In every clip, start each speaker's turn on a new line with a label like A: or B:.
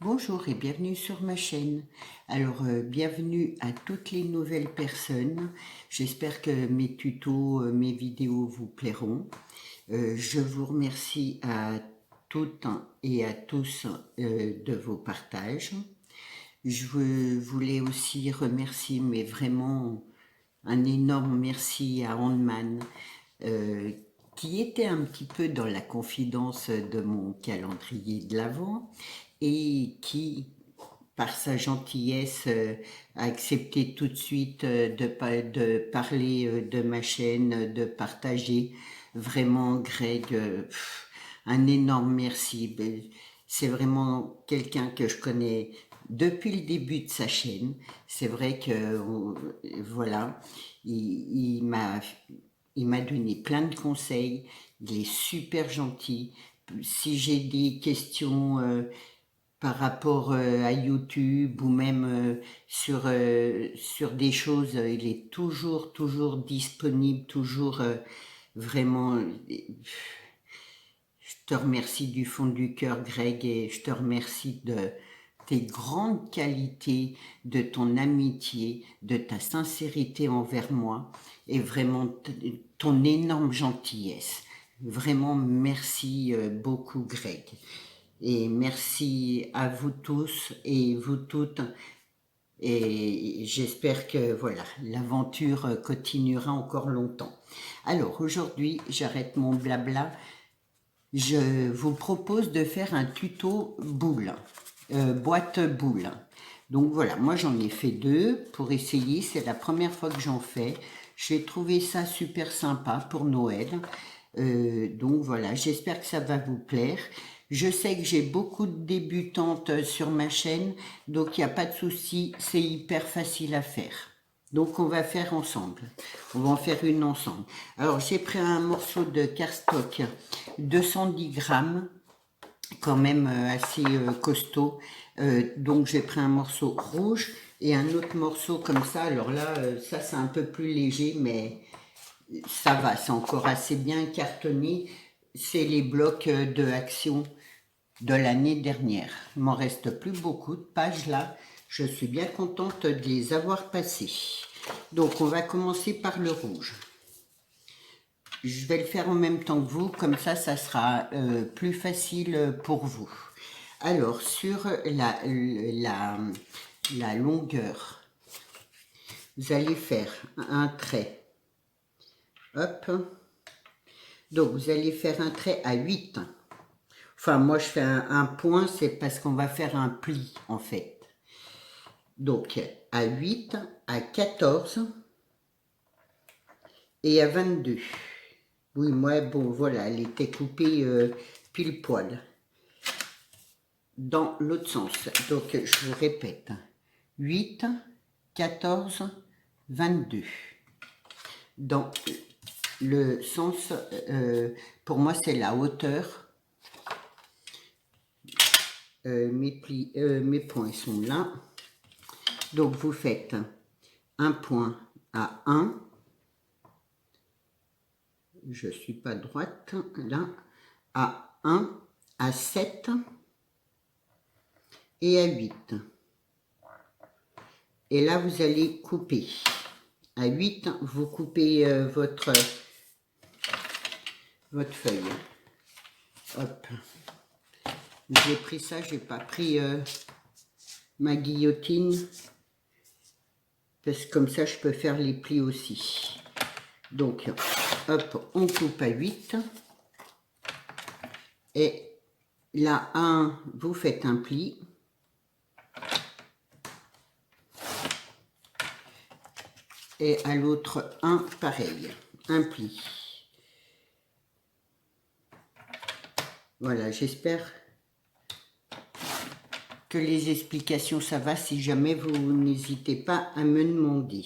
A: Bonjour et bienvenue sur ma chaîne. Alors, bienvenue à toutes les nouvelles personnes. J'espère que mes tutos, mes vidéos vous plairont. Je vous remercie à toutes et à tous de vos partages. Je voulais aussi remercier, mais vraiment un énorme merci à Handman, qui était un petit peu dans la confidence de mon calendrier de l'Avent et qui, par sa gentillesse, a accepté tout de suite de parler de ma chaîne, de partager. Vraiment, Greg, un énorme merci. C'est vraiment quelqu'un que je connais depuis le début de sa chaîne. C'est vrai que, voilà, il m'a donné plein de conseils. Il est super gentil. Si j'ai des questions par rapport à YouTube ou même sur des choses, il est toujours disponible, toujours vraiment. Je te remercie du fond du cœur, Greg, et je te remercie de tes grandes qualités, de ton amitié, de ta sincérité envers moi et vraiment ton énorme gentillesse. Vraiment, merci beaucoup, Greg. Et merci à vous tous et vous toutes. Et j'espère que voilà, l'aventure continuera encore longtemps. Alors aujourd'hui, j'arrête mon blabla. Je vous propose de faire un tuto boule, boîte boule. Donc voilà, moi j'en ai fait deux pour essayer. C'est la première fois que j'en fais. J'ai trouvé ça super sympa pour Noël. Donc voilà, j'espère que ça va vous plaire. Je sais que j'ai beaucoup de débutantes sur ma chaîne, donc il n'y a pas de souci, c'est hyper facile à faire. Donc on va faire ensemble, on va en faire une ensemble. Alors j'ai pris un morceau de cardstock, 210 grammes, quand même assez costaud. Donc j'ai pris un morceau rouge et un autre morceau comme ça. Alors là, ça c'est un peu plus léger, mais ça va, c'est encore assez bien cartonné. C'est les blocs de Action de l'année dernière. Il m'en reste plus beaucoup de pages là. Je suis bien contente de les avoir passées. Donc on va commencer par le rouge. Je vais le faire en même temps que vous, comme ça sera plus facile pour vous. Alors sur la longueur, vous allez faire un trait. Hop. Donc vous allez faire un trait à 8. Enfin, moi, je fais un point, c'est parce qu'on va faire un pli, en fait. Donc, à 8, à 14 et à 22. Oui, moi, bon, voilà, elle était coupée pile poil. Dans l'autre sens. Donc, je vous répète. 8, 14, 22. Dans le sens, pour moi, c'est la hauteur. Mes points sont là. Donc, vous faites un point à 1. Je ne suis pas droite. Là, à 1, à 7 et à 8. Et là, vous allez couper. À 8, vous coupez votre feuille. Hop. J'ai pris ça, j'ai pas pris ma guillotine. Parce que comme ça, je peux faire les plis aussi. Donc, hop, on coupe à 8. Et là, 1, vous faites un pli. Et à l'autre, 1, pareil, un pli. Voilà, j'espère que les explications, ça va. Si jamais vous n'hésitez pas à me demander.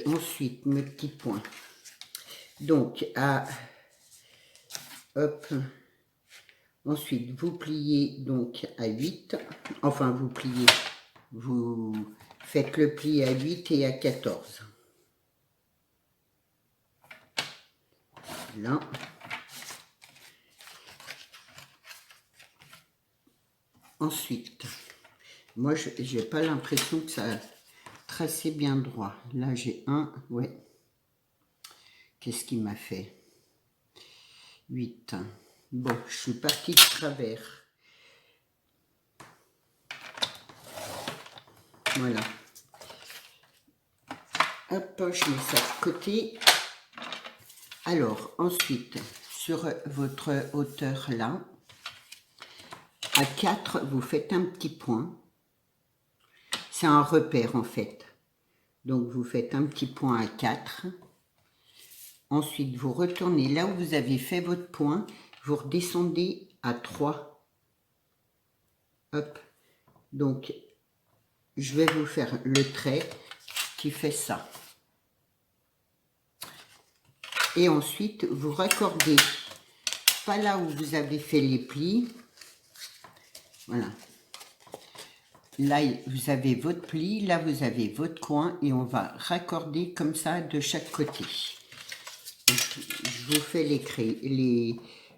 A: Ensuite, mes petits points. Donc, hop. Ensuite, vous pliez donc à 8. Enfin, vous pliez. Vous faites le pli à 8 et à 14. Voilà. Ensuite, moi, je n'ai pas l'impression que ça a tracé bien droit. Là, j'ai un, ouais. Qu'est-ce qu'il m'a fait? 8. Bon, je suis partie de travers. Voilà. Hop, je mets ça de côté. Alors, ensuite, sur votre hauteur là, à 4, vous faites un petit point. C'est un repère en fait. Donc, vous faites un petit point à 4. Ensuite, vous retournez là où vous avez fait votre point. Vous redescendez à 3. Hop. Donc, je vais vous faire le trait qui fait ça. Et ensuite, vous raccordez pas là où vous avez fait les plis. Voilà. Là, vous avez votre pli, là, vous avez votre coin et on va raccorder comme ça de chaque côté. Donc, je vous fais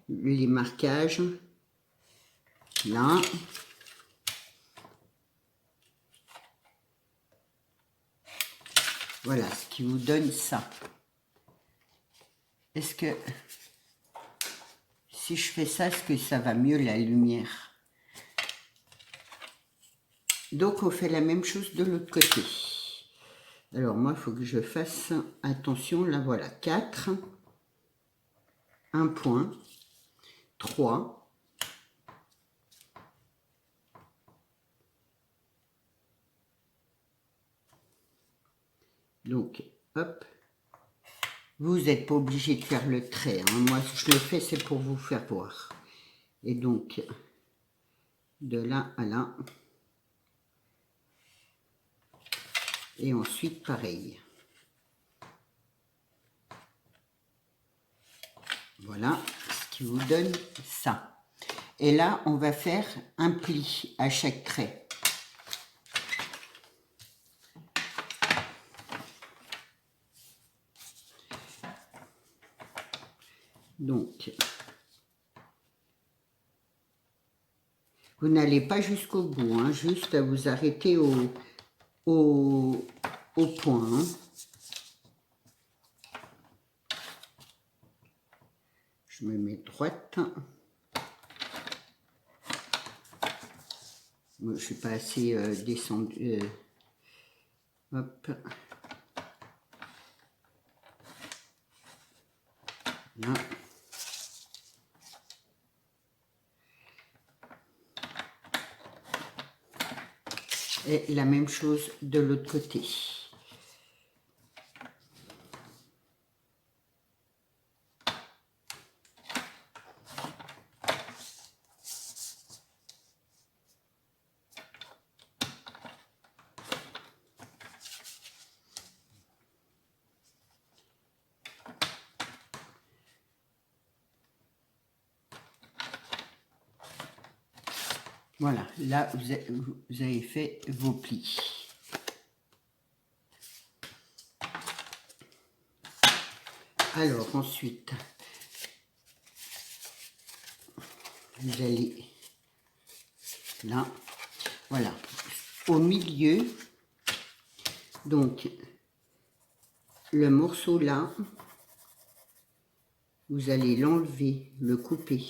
A: les marquages. Là. Voilà, ce qui vous donne ça. Est-ce que, si je fais ça, est-ce que ça va mieux la lumière? Donc, on fait la même chose de l'autre côté. Alors, moi, il faut que je fasse attention. Là, voilà, 4. Un point. 3. Donc, hop. Vous n'êtes pas obligé de faire le trait. Hein. Moi, si je le fais, c'est pour vous faire voir. Et donc, de là à là. Et ensuite, pareil. Voilà, ce qui vous donne ça. Et là, on va faire un pli à chaque trait. Donc, vous n'allez pas jusqu'au bout, hein, juste à vous arrêter au point. Hein. Je me mets droite. Moi, je ne suis pas assez descendu. Hop. Là. Et la même chose de l'autre côté. Voilà, là, vous avez fait vos plis. Alors, ensuite, vous allez là, voilà, au milieu, donc, le morceau là, vous allez l'enlever, le couper.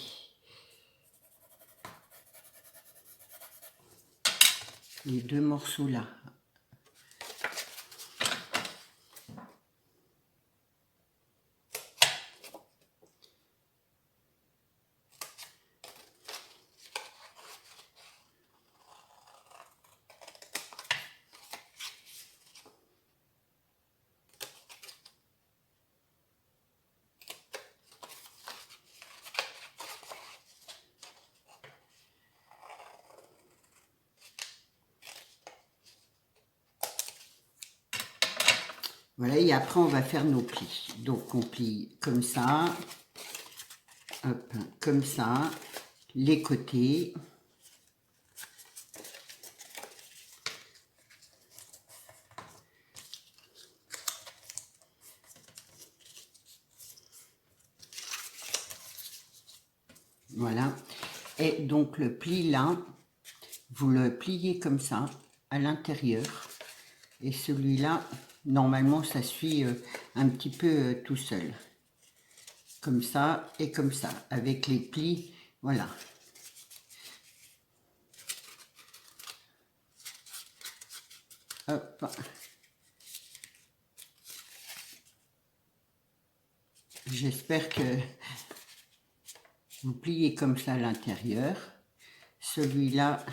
A: Les deux morceaux là. Voilà, et après, on va faire nos plis. Donc, on plie comme ça, hop, comme ça, les côtés. Voilà. Et donc le pli là, vous le pliez comme ça, à l'intérieur. Et celui-là, normalement, ça suit un petit peu tout seul. Comme ça et comme ça, avec les plis, voilà. Hop. J'espère que vous pliez comme ça à l'intérieur. Celui-là,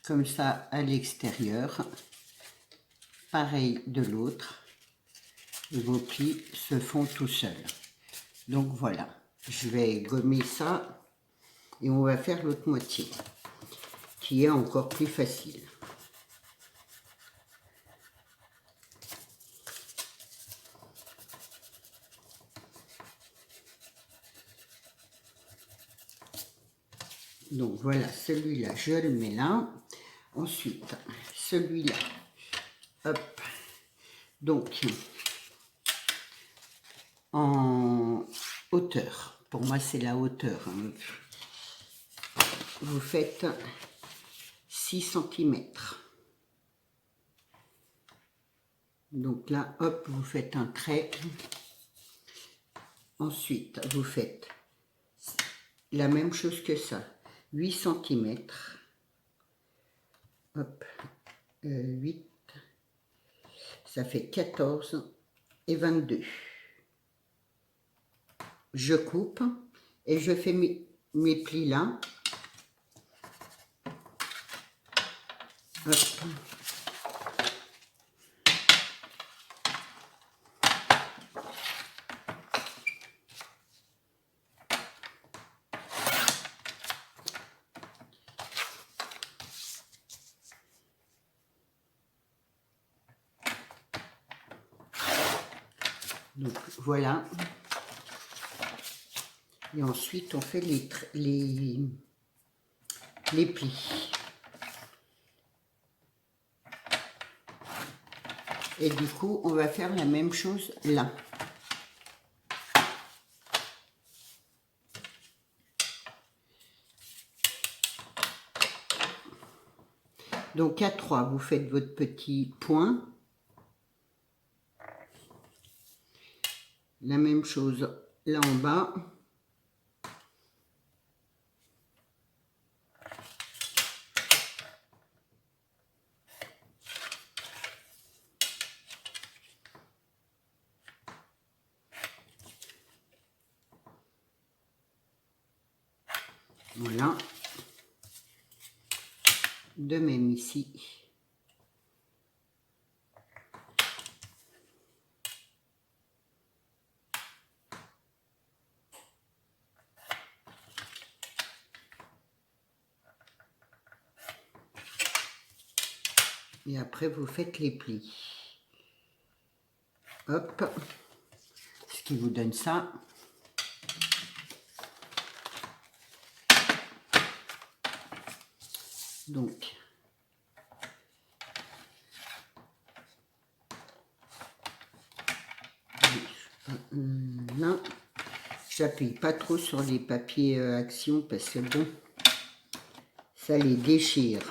A: comme ça à l'extérieur. Pareil de l'autre. Et vos plis se font tout seuls. Donc voilà, je vais gommer ça et on va faire l'autre moitié, qui est encore plus facile. Donc voilà, celui-là, je le mets là. Ensuite, celui-là, hop. Donc, en hauteur, pour moi c'est la hauteur. Hein. Vous faites 6 cm. Donc là, hop, vous faites un trait. Ensuite, vous faites la même chose que ça. 8 cm. Hop, 8. Ça fait 14 et 22. Je coupe et je fais mes plis là. Hop. Donc voilà. Et ensuite on fait les plis. Et du coup on va faire la même chose là. Donc à 3, vous faites votre petit point. La même chose là en bas. Voilà. De même ici. Et après, vous faites les plis. Hop. Ce qui vous donne ça. Donc, là, j'appuie pas trop sur les papiers Action parce que bon, ça les déchire.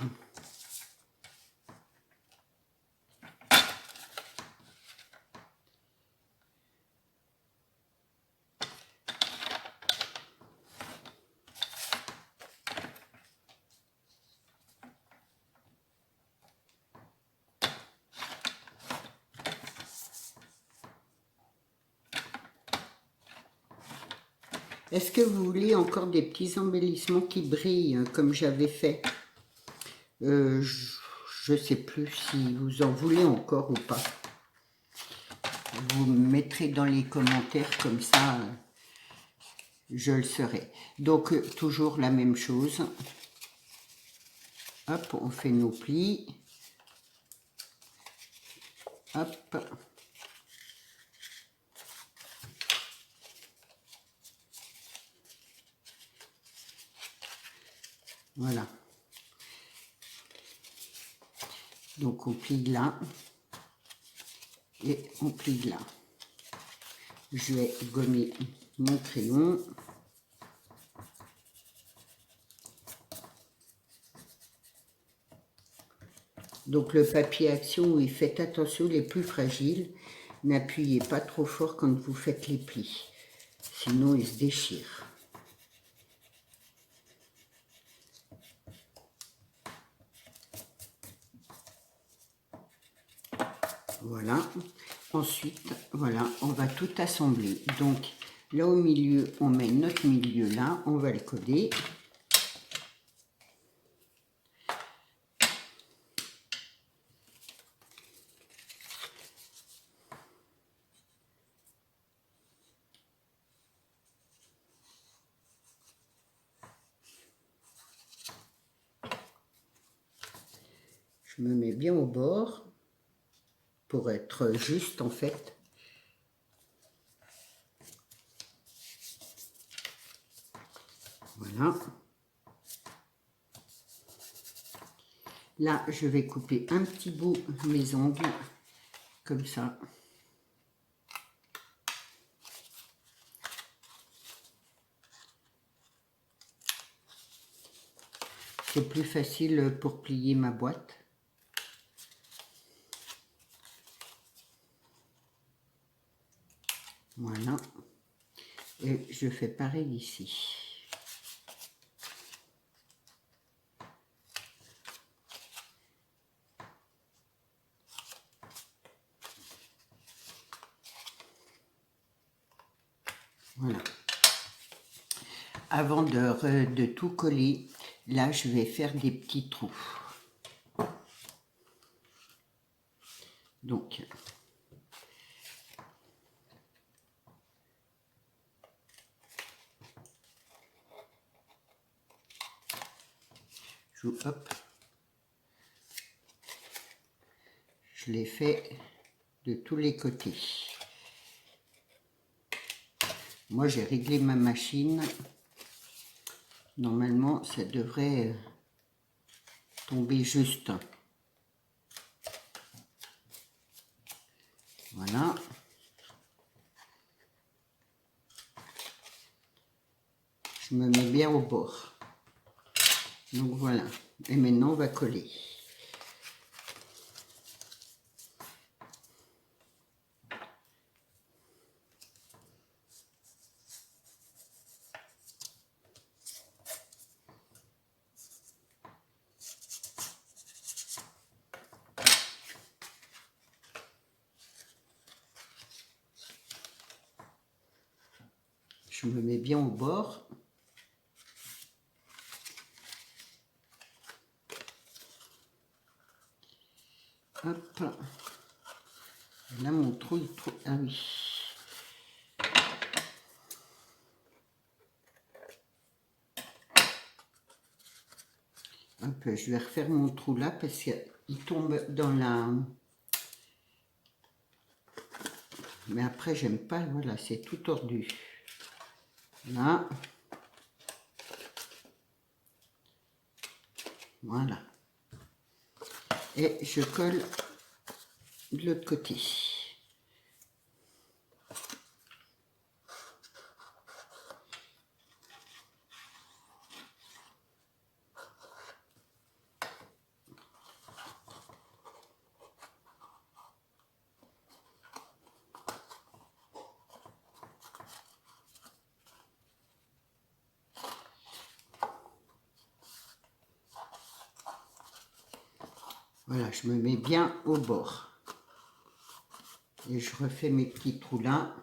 A: Est-ce que vous voulez encore des petits embellissements qui brillent comme j'avais fait? Je ne sais plus si vous en voulez encore ou pas. Vous me mettrez dans les commentaires comme ça, je le saurai. Donc toujours la même chose. Hop, on fait nos plis. Hop. Voilà. Donc on plie là et on plie là. Je vais gommer mon crayon. Donc le papier action, oui, faites attention, les plus fragiles, n'appuyez pas trop fort quand vous faites les plis, sinon ils se déchirent. Voilà. Ensuite, voilà, on va tout assembler. Donc là au milieu, on met notre milieu là, on va le coller. Je me mets bien au bord pour être juste en fait. Voilà. Là, je vais couper un petit bout mes ongles, comme ça. C'est plus facile pour plier ma boîte. Voilà. Et je fais pareil ici. Voilà. Avant de tout coller, là, je vais faire des petits trous. Donc, hop, je les fais de tous les côtés. Moi, j'ai réglé ma machine. Normalement, ça devrait tomber juste. Voilà. Je me mets bien au bord. Donc voilà. Et maintenant, on va coller. Je me mets bien au bord. Hop. Là, mon trou, il trouve... Ah oui. Hop, je vais refaire mon trou là parce qu'il tombe dans la... Mais après, j'aime pas, voilà, c'est tout tordu. Là. Voilà. Et je colle de l'autre côté. Voilà, je me mets bien au bord. Et je refais mes petits trous là.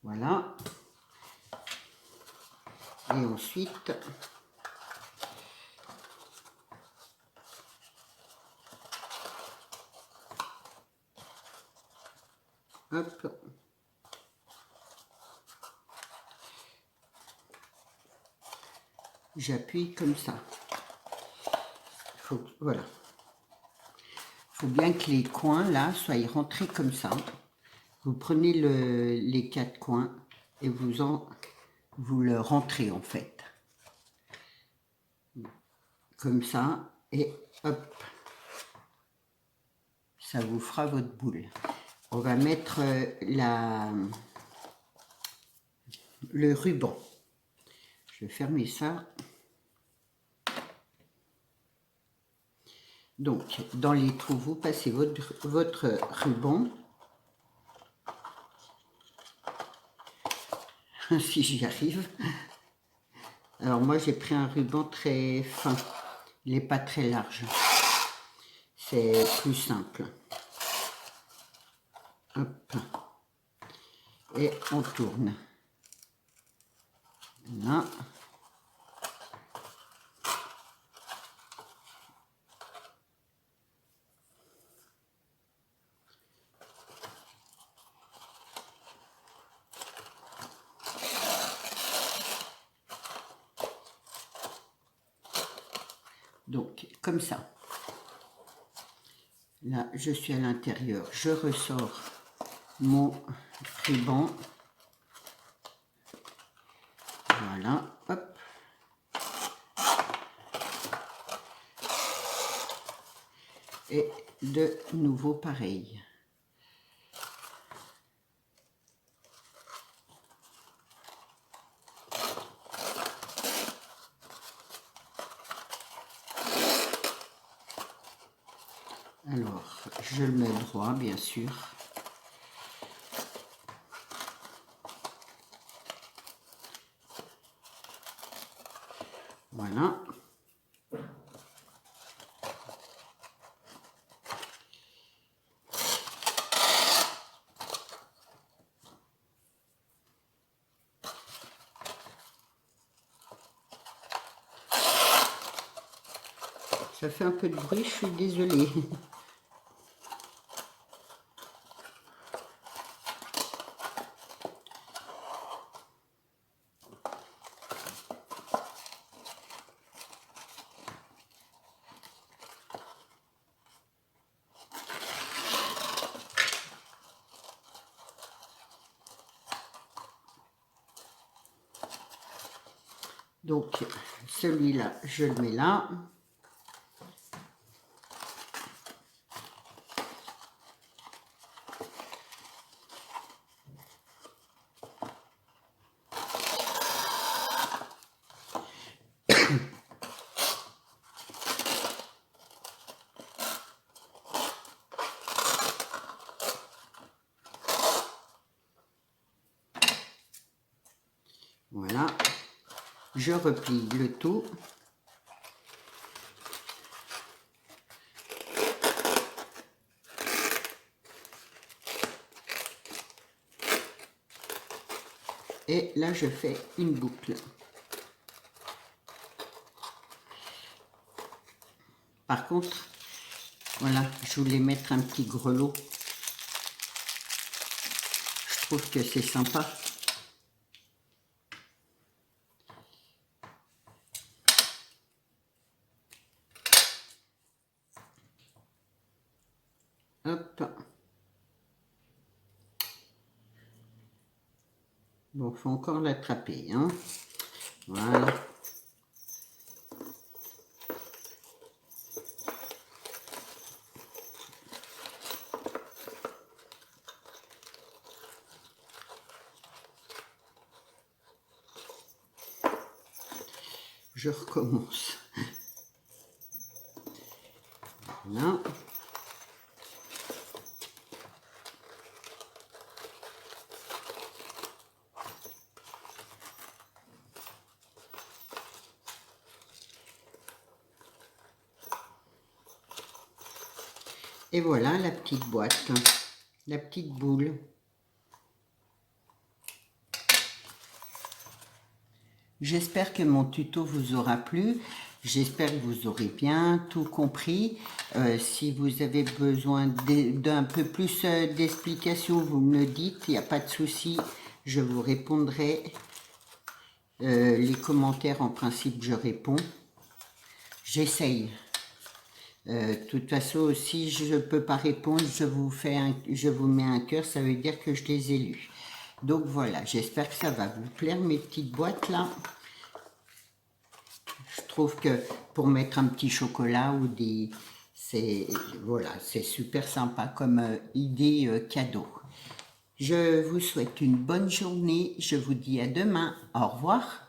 A: Voilà. Et ensuite, hop. J'appuie comme ça. Voilà. Il faut bien que les coins là soient rentrés comme ça. Vous prenez les 4 coins et vous le rentrez en fait. Comme ça. Et hop. Ça vous fera votre boule. On va mettre le ruban. Je vais fermer ça. Donc, dans les trous, vous passez votre ruban. Si j'y arrive. Alors moi, j'ai pris un ruban très fin. Il n'est pas très large. C'est plus simple. Hop. Et on tourne. Voilà. Donc, comme ça. Là, je suis à l'intérieur. Je ressors mon ruban. Voilà, hop. Et de nouveau pareil. Alors, je le mets droit, bien sûr. Voilà. Ça fait un peu de bruit, je suis désolée. Donc, celui-là, je le mets là. Voilà. Je replie le tout. Et là, je fais une boucle. Par contre, voilà, je voulais mettre un petit grelot. Je trouve que c'est sympa. Hop. Bon, faut encore l'attraper, hein. Voilà. Je recommence. Voilà. Et voilà la petite boîte, la petite boule. J'espère que mon tuto vous aura plu. J'espère que vous aurez bien tout compris. Si vous avez besoin d'un peu plus d'explications, vous me le dites. Il n'y a pas de souci, je vous répondrai. Les commentaires, en principe, je réponds. J'essaye. De toute façon, si je ne peux pas répondre, je vous mets un cœur, ça veut dire que je les ai lus. Donc voilà, j'espère que ça va vous plaire, mes petites boîtes là. Je trouve que pour mettre un petit chocolat ou des... Voilà, c'est super sympa comme idée cadeau. Je vous souhaite une bonne journée. Je vous dis à demain. Au revoir.